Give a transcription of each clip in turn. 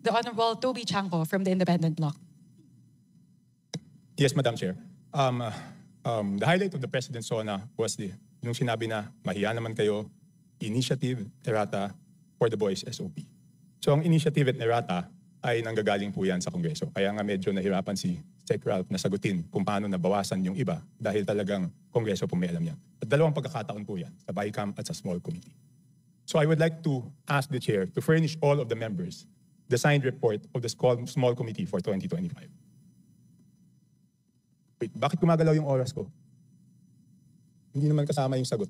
The Honorable Toby Chanco from the Independent Bloc. Yes, Madam Chair. The highlight of the President's SONA was yung sinabi na mahiya naman kayo, initiative, errata, for the boys SOP. So ang initiative at errata ay nanggagaling po yan sa Kongreso. Kaya nga medyo nahirapan si Sec. Ralph na sagutin kung paano nabawasan yung iba dahil talagang Kongreso po may alam yan. At dalawang pagkakataon po yan, sa BICAM at sa small committee. So I would like to ask the Chair to furnish all of the members the signed report of the small committee for 2025. Wait, bakit gumagalaw yung oras ko? Hindi naman kasama yung sagot.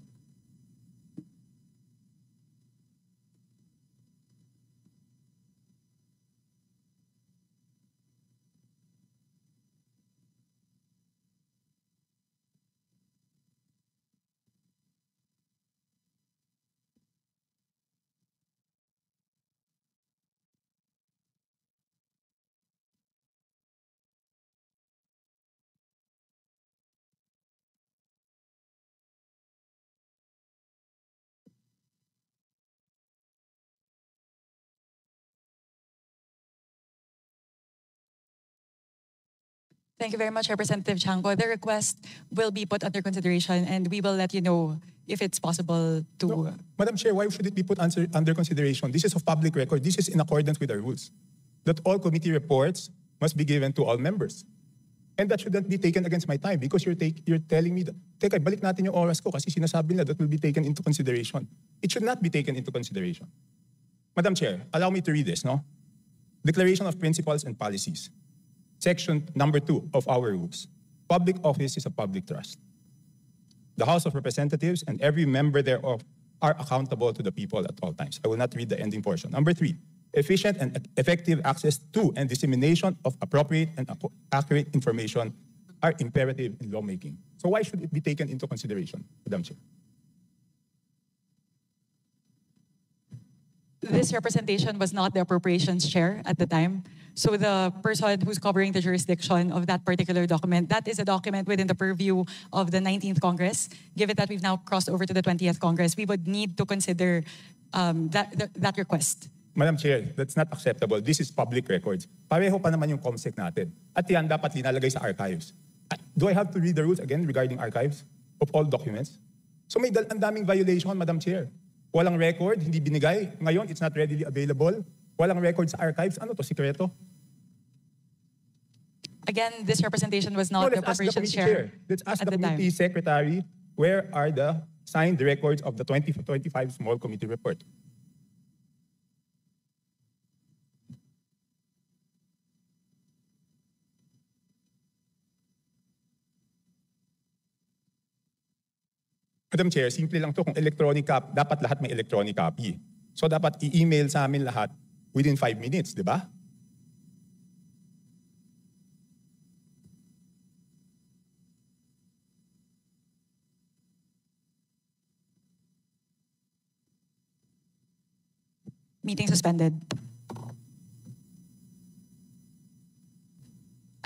Thank you very much, Representative Chanco. The request will be put under consideration and we will let you know if it's possible to... No, Madam Chair, why should it be put under consideration? This is of public record. This is in accordance with our rules. That all committee reports must be given to all members. And that shouldn't be taken against my time because you're telling me that, teka, balik natin yung oras ko kasi sinasabi nila that will be taken into consideration. It should not be taken into consideration. Madam Chair, allow me to read this, no? Declaration of Principles and Policies. Section number 2 of our rules. Public office is a public trust. The House of Representatives and every member thereof are accountable to the people at all times. I will not read the ending portion. Number 3, efficient and effective access to and dissemination of appropriate and accurate information are imperative in lawmaking. So why should it be taken into consideration, Madam Chair? This representation was not the Appropriations Chair at the time. So the person who's covering the jurisdiction of that particular document, that is a document within the purview of the 19th Congress. Given that we've now crossed over to the 20th Congress, we would need to consider that request. Madam Chair, that's not acceptable. This is public records. Pareho pa naman yung COMSEC natin. At yan dapat linalagay sa archives. Do I have to read the rules again regarding archives of all documents? So may ang daming violation, Madam Chair. Walang record, hindi binigay. Ngayon, it's not readily available. Walang record sa archives. Ano to, sikreto? Again, this representation was not the Appropriations Chair. Let's ask the committee secretary, where are the signed records of the 2025 small committee report? Madam Chair, simple lang to. Kung electronic copy, dapat lahat may electronic copy. So dapat i-email sa amin lahat within 5 minutes, di ba? Meeting suspended.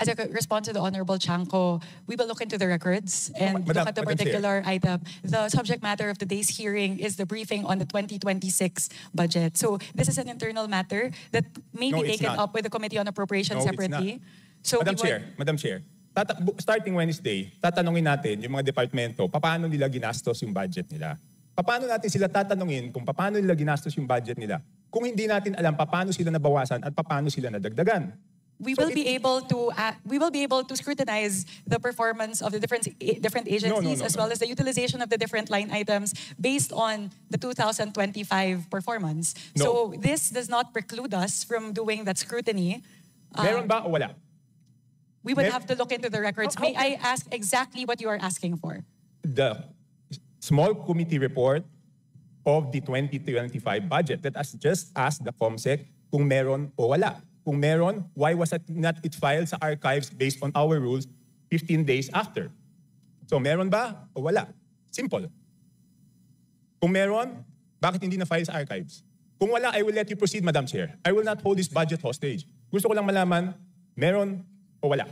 As a response to the Honorable Chanco, we will look into the records and look at the particular item. The subject matter of today's hearing is the briefing on the 2026 budget. So this is an internal matter that may be taken up with the Committee on Appropriations separately. So Madam Chair, starting Wednesday, tatanungin natin yung mga departamento, paano nila ginastos yung budget nila. Paano natin sila tatanungin kung paano nila ginastos yung budget nila kung hindi natin alam paano sila nabawasan at paano sila nadagdagan. We will be able to scrutinize the performance of the different agencies as well as the utilization of the different line items based on the 2025 performance. So this does not preclude us from doing that scrutiny. Meron ba o wala? We would have to look into the records. May I ask exactly what you are asking for? The small committee report of the 2025 budget. Let us just ask the COMSEC kung meron o wala. Kung meron, why was it not filed sa archives based on our rules 15 days after? So meron ba o wala? Simple. Kung meron, bakit hindi na-file sa archives? Kung wala, I will let you proceed, Madam Chair. I will not hold this budget hostage. Gusto ko lang malaman, meron o wala?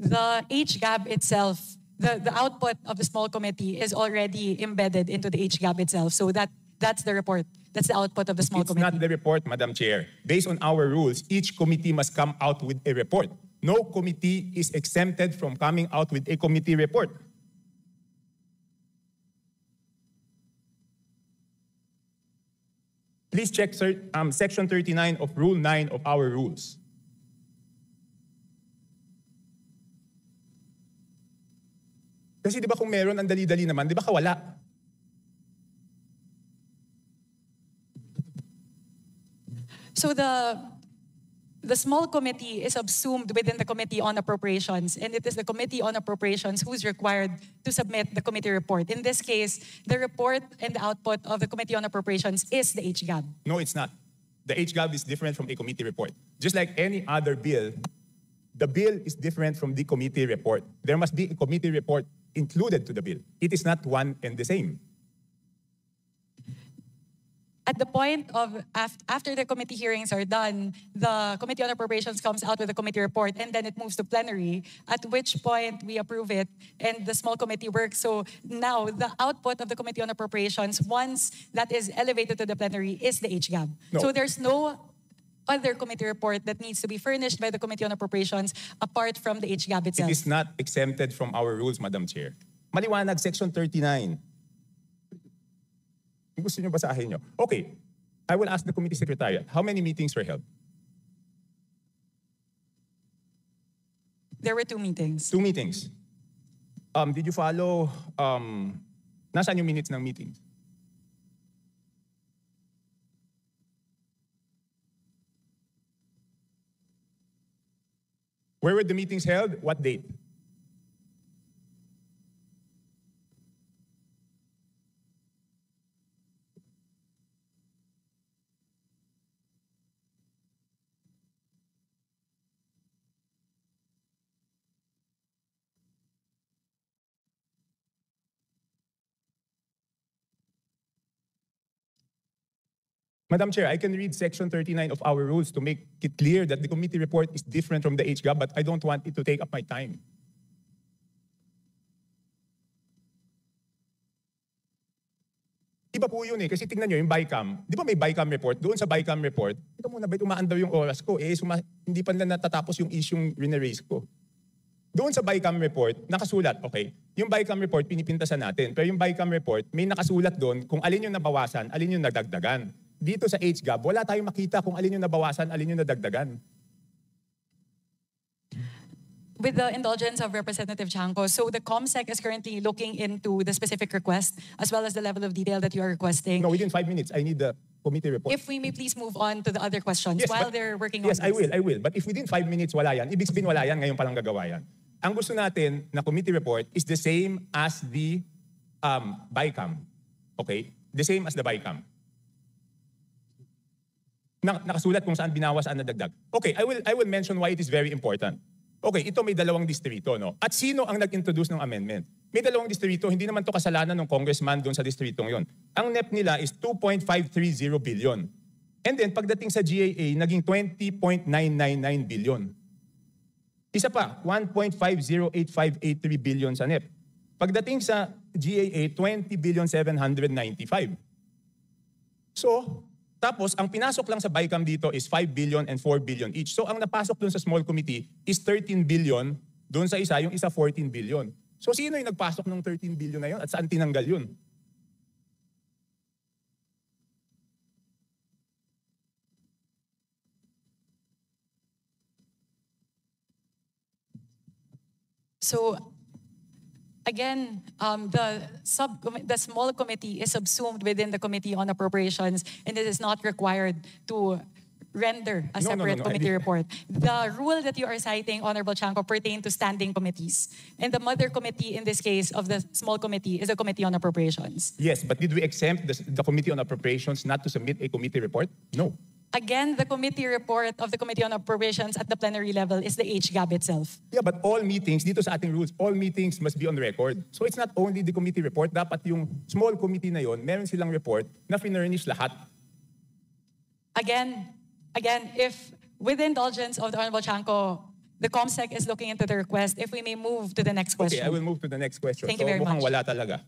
The HGAB itself, the output of the small committee is already embedded into the HGAB itself. So that That's the report. That's the output of the small It's committee. not the report, Madam Chair. Based on our rules, each committee must come out with a report. No committee is exempted from coming out with a committee report. Please check Section 39 of Rule 9 of our rules. Kasi di ba kung meron, ang dali-dali naman, di ba kawala? So the small committee is subsumed within the Committee on Appropriations, and it is the Committee on Appropriations who's required to submit the committee report. In this case, the report and the output of the Committee on Appropriations is the HGAB. No, it's not. The HGAB is different from a committee report. Just like any other bill, the bill is different from the committee report. There must be a committee report included to the bill. It is not one and the same. At the point of, after the committee hearings are done, the Committee on Appropriations comes out with a committee report, and then it moves to plenary, at which point we approve it, and the small committee works. So now, the output of the Committee on Appropriations, once that is elevated to the plenary, is the HGAB. No. So there's no other committee report that needs to be furnished by the Committee on Appropriations apart from the HGAB It itself. is not exempted from our rules, Madam Chair. Maliwanag, Section 39. Gusto nyo basahin nyo? Okay, I will ask the committee secretariat, how many meetings were held? There were 2 meetings. 2 meetings. Did you follow, nasaan yung minutes ng meetings? Where were the meetings held? What date? Madam Chair, I can read Section 39 of our rules to make it clear that the committee report is different from the HGAB, but I don't want it to take up my time. Iba po yun eh, kasi tingnan nyo yung BICAM. Di ba may BICAM report? Doon sa BICAM report, ito muna, ba't umaandaw yung oras ko? Hindi pa na natatapos yung isyong rineraise ko. Doon sa BICAM report, nakasulat, okay, yung BICAM report, pinipintasan natin. Pero yung BICAM report, may nakasulat doon kung alin yung nabawasan, alin yung nadagdagan. Dito sa HGAB, wala tayong makita kung alin yung nabawasan, alin yung nadagdagan. With the indulgence of Representative Chanco, so the COMSEC is currently looking into the specific request as well as the level of detail that you are requesting. No, within 5 minutes, I need the committee report. If we may please move on to the other questions while they're working on yes, this. I will. But if within 5 minutes wala yan, ibig sabihin wala yan, ngayon palang gagawa yan. Ang gusto natin na committee report is the same as the BICAM. Okay? The same as the BICAM. Nakasulat kung saan binawas, saan nadagdag. Okay, I will mention why it is very important. Okay, ito may 2 distrito, no? At sino ang nag-introduce ng amendment? May 2 distrito, hindi naman to kasalanan ng congressman doon sa distritong yon. Ang NEP nila is 2.530 billion. And then, pagdating sa GAA, naging 20.999 billion. Isa pa, 1.508583 billion sa NEP. Pagdating sa GAA, 20.795. So, tapos, ang pinasok lang sa BICAM dito is 5 billion and 4 billion each. So, ang napasok dun sa small committee is 13 billion. Dun sa isa, yung isa 14 billion. So, sino yung nagpasok ng 13 billion na yun? At saan tinanggal yun? So, again, the small committee is subsumed within the Committee on Appropriations, and it is not required to render a separate committee report. The rule that you are citing, Honorable Chanco, pertain to standing committees. And the mother committee in this case of the small committee is the Committee on Appropriations. Yes, but did we exempt the Committee on Appropriations not to submit a committee report? No. Again, the committee report of the Committee on Appropriations at the plenary level is the HGAB itself. Yeah, but all meetings, dito sa ating rules, all meetings must be on record. So it's not only the committee report, dapat yung small committee na yon, meron silang report na finurnish lahat. Again, if with the indulgence of the Honorable Chanco, the COMSEC is looking into the request, if we may move to the next question. Okay, I will move to the next question. Thank you very mukhang much. wala talaga.